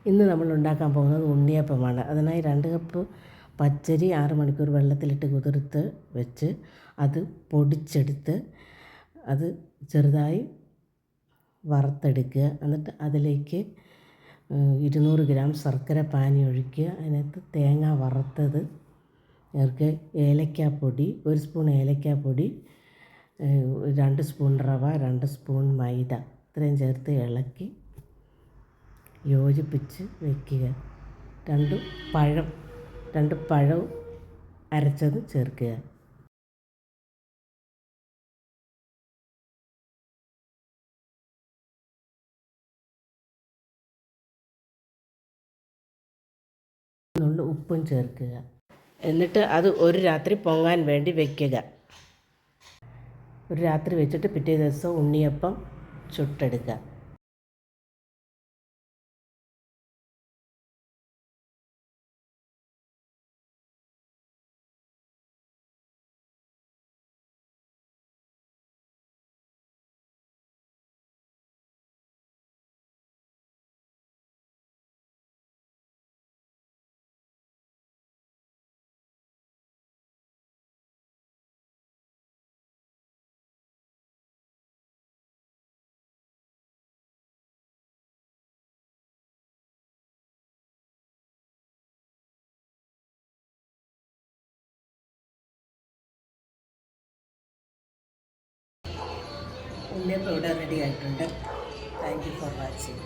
ഇന്ന് നമ്മൾ ഉണ്ടാക്കാൻ പോകുന്നത് ഉണ്ണിയപ്പമാണ്. അതിനായി 2 കപ്പ് പച്ചരി 6 മണിക്കൂർ വെള്ളത്തിലിട്ട് കുതിർത്ത് വെച്ച് അത് പൊടിച്ചെടുത്ത് അത് ചെറുതായി വറുത്തെടുക്കുക. എന്നിട്ട് അതിലേക്ക് 200 ഗ്രാം ശർക്കര പാനി ഒഴിക്കുക. അതിനകത്ത് തേങ്ങ വറുത്തത് ചേർക്കുക. ഏലക്കാപ്പൊടി 1 സ്പൂൺ ഏലക്കാപ്പൊടി, 2 സ്പൂൺ റവ, 2 സ്പൂൺ മൈദ ഇത്രയും ചേർത്ത് ഇളക്കി യോജിപ്പിച്ച് വയ്ക്കുക. 2 പഴം അരച്ചത് ചേർക്കുക. നുള്ളു ഉപ്പും ചേർക്കുക. എന്നിട്ട് അത് ഒരു രാത്രി പൊങ്ങാൻ വേണ്ടി വയ്ക്കുക. ഒരു രാത്രി വെച്ചിട്ട് പിറ്റേ ദിവസം ഉണ്ണിയപ്പം ചുട്ടെടുക്കുക. ഉണ്ണിയപ്പം ഇവിടെ റെഡി ആയിട്ടുണ്ട്. Thank you for watching.